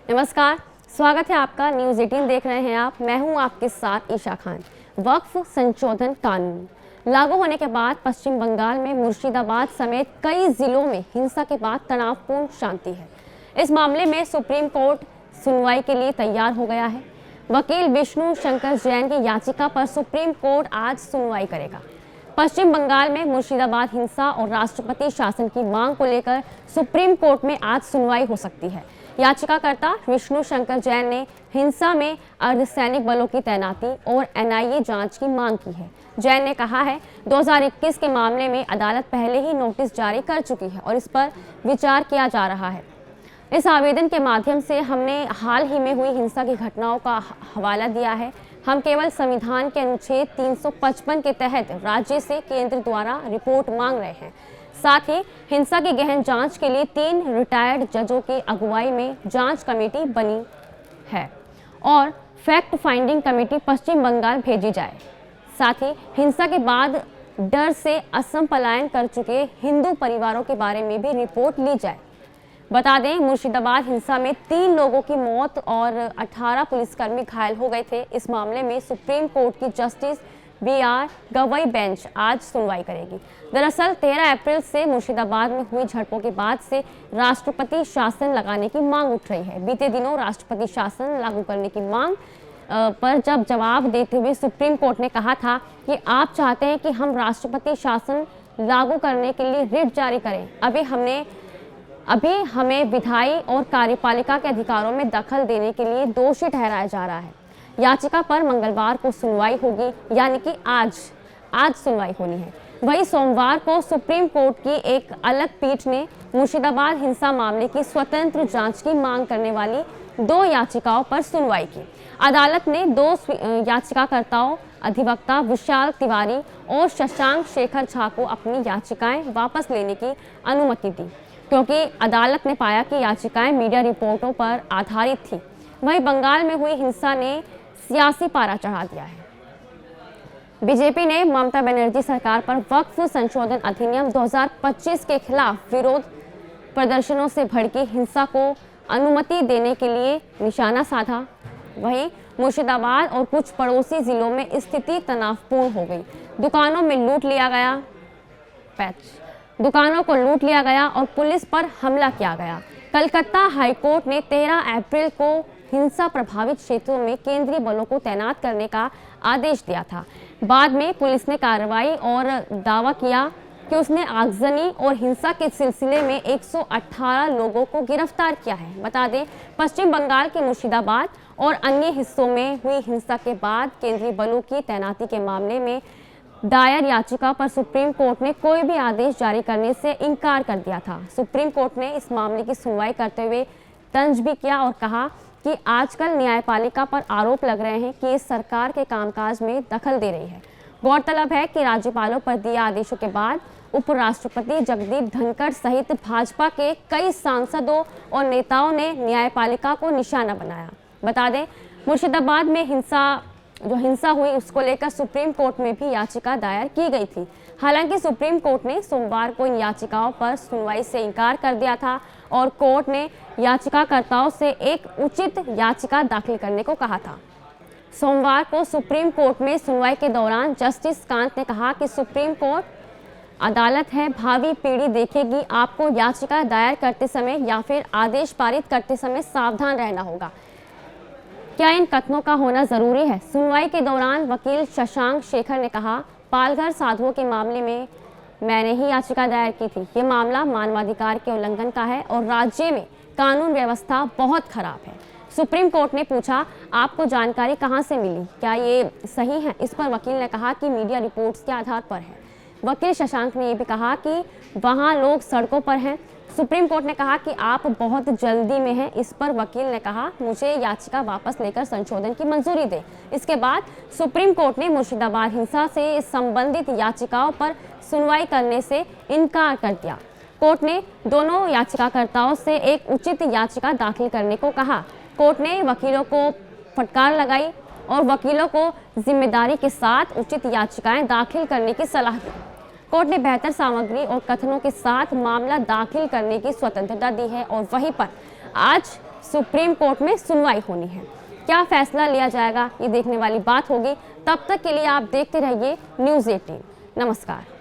नमस्कार, स्वागत है आपका। न्यूज़ 18 देख रहे हैं आप। मैं हूं आपके साथ ईशा खान। वक्फ संशोधन कानून लागू होने के बाद पश्चिम बंगाल में मुर्शिदाबाद समेत कई जिलों में हिंसा के बाद तनावपूर्ण शांति है। इस मामले में सुप्रीम कोर्ट सुनवाई के लिए तैयार हो गया है। वकील विष्णु शंकर जैन की याचिका पर सुप्रीम कोर्ट आज सुनवाई करेगा। पश्चिम बंगाल में मुर्शिदाबाद हिंसा और राष्ट्रपति शासन की मांग को लेकर सुप्रीम कोर्ट में आज सुनवाई हो सकती है। याचिकाकर्ता विष्णु शंकर जैन ने हिंसा में अर्धसैनिक बलों की तैनाती और एनआईए जांच की मांग की है। जैन ने कहा है 2021 के मामले में अदालत पहले ही नोटिस जारी कर चुकी है और इस पर विचार किया जा रहा है। इस आवेदन के माध्यम से हमने हाल ही में हुई हिंसा की घटनाओं का हवाला दिया है। हम केवल संविधान के अनुच्छेद 355 के तहत राज्य से केंद्र द्वारा रिपोर्ट मांग रहे हैं। साथ ही हिंसा की गहन जांच के लिए 3 रिटायर्ड जजों की अगुवाई में जांच कमेटी बनी है और फैक्ट फाइंडिंग कमेटी पश्चिम बंगाल भेजी जाए। साथ ही हिंसा के बाद डर से असम पलायन कर चुके हिंदू परिवारों के बारे में भी रिपोर्ट ली जाए। बता दें, मुर्शिदाबाद हिंसा में 3 लोगों की मौत और 18 पुलिसकर्मी घायल हो गए थे। इस मामले में सुप्रीम कोर्ट की जस्टिस BR गवई बेंच आज सुनवाई करेगी। दरअसल 13 अप्रैल से मुर्शिदाबाद में हुई झड़पों के बाद से राष्ट्रपति शासन लगाने की मांग उठ रही है। बीते दिनों राष्ट्रपति शासन लागू करने की मांग पर जब जवाब देते हुए सुप्रीम कोर्ट ने कहा था कि आप चाहते हैं कि हम राष्ट्रपति शासन लागू करने के लिए रिट जारी करें। अभी हमें विधायी और कार्यपालिका के अधिकारों में दखल देने के लिए दोषी ठहराया जा रहा है। याचिका पर मंगलवार को सुनवाई होगी, यानी कि आज सुनवाई होनी है। वहीं सोमवार को सुप्रीम कोर्ट की एक अलग पीठ ने मुर्शिदाबाद हिंसा मामले की स्वतंत्र जांच की मांग करने वाली 2 याचिकाओं पर सुनवाई की। अदालत ने 2 याचिकाकर्ताओं अधिवक्ता विशाल तिवारी और शशांक शेखर झा को अपनी याचिकाएं वापस लेने की अनुमति दी, क्योंकि अदालत ने पाया कि याचिकाएं मीडिया रिपोर्टों पर आधारित थी। वहीं बंगाल में हुई हिंसा ने सियासी पारा चढ़ा दिया है। बीजेपी ने ममता बनर्जी सरकार पर वक्फ संशोधन अधिनियम 2025 के खिलाफ विरोध प्रदर्शनों से भड़की हिंसा को अनुमति देने के लिए निशाना साधा। वहीं मुर्शिदाबाद और कुछ पड़ोसी जिलों में स्थिति तनावपूर्ण हो गई। दुकानों को लूट लिया गया और पुलिस पर हमला किया गया। कलकत्ता हाईकोर्ट ने 13 अप्रैल को हिंसा प्रभावित क्षेत्रों में केंद्रीय बलों को तैनात करने का आदेश दिया था। बाद में पुलिस ने कार्रवाई और दावा किया कि उसने आगजनी और हिंसा के सिलसिले में 118 लोगों को गिरफ्तार किया है। बता दें, पश्चिम बंगाल के मुर्शिदाबाद और अन्य हिस्सों में हुई हिंसा के बाद केंद्रीय बलों की तैनाती के मामले में दायर याचिका पर सुप्रीम कोर्ट ने कोई भी आदेश जारी करने से इनकार कर दिया था। सुप्रीम कोर्ट ने इस मामले की सुनवाई करते हुए तंज भी किया और कहा कि आजकल न्यायपालिका पर आरोप लग रहे हैं कि ये सरकार के कामकाज में दखल दे रही है। गौरतलब है कि राज्यपालों पर दिए आदेशों के बाद उपराष्ट्रपति जगदीप धनखड़ सहित भाजपा के कई सांसदों और नेताओं ने न्यायपालिका को निशाना बनाया। बता दें, मुर्शिदाबाद में हिंसा हुई उसको लेकर सुप्रीम कोर्ट में भी याचिका दायर की गई थी। हालांकि सुप्रीम कोर्ट ने सोमवार को इन याचिकाओं पर सुनवाई से इनकार कर दिया था और कोर्ट ने याचिकाकर्ताओं से एक उचित याचिका दाखिल करने को कहा था। सोमवार को सुप्रीम कोर्ट में सुनवाई के दौरान जस्टिस कांत ने कहा कि सुप्रीम कोर्ट अदालत है, भावी पीढ़ी देखेगी। आपको याचिका दायर करते समय या फिर आदेश पारित करते समय सावधान रहना होगा। क्या इन कथनों का होना जरूरी है? सुनवाई के दौरान वकील शशांक शेखर ने कहा, पालघर साधुओं के मामले में मैंने ही याचिका दायर की थी। ये मामला मानवाधिकार के उल्लंघन का है और राज्य में कानून व्यवस्था बहुत खराब है। सुप्रीम कोर्ट ने पूछा, आपको जानकारी कहां से मिली? क्या ये सही है? इस पर वकील ने कहा कि मीडिया रिपोर्ट्स के आधार पर है। वकील शशांक ने यह भी कहा कि वहां लोग सड़कों पर हैं। सुप्रीम कोर्ट ने कहा कि आप बहुत जल्दी में हैं। इस पर वकील ने कहा, मुझे याचिका वापस लेकर संशोधन की मंजूरी दें। इसके बाद सुप्रीम कोर्ट ने मुर्शिदाबाद हिंसा से संबंधित याचिकाओं पर सुनवाई करने से इनकार कर दिया। कोर्ट ने दोनों याचिकाकर्ताओं से एक उचित याचिका दाखिल करने को कहा। कोर्ट ने वकीलों को फटकार लगाई और वकीलों को जिम्मेदारी के साथ उचित याचिकाएं दाखिल करने की सलाह दी। कोर्ट ने बेहतर सामग्री और कथनों के साथ मामला दाखिल करने की स्वतंत्रता दी है और वहीं पर आज सुप्रीम कोर्ट में सुनवाई होनी है। क्या फैसला लिया जाएगा ये देखने वाली बात होगी। तब तक के लिए आप देखते रहिए न्यूज़ 18। नमस्कार।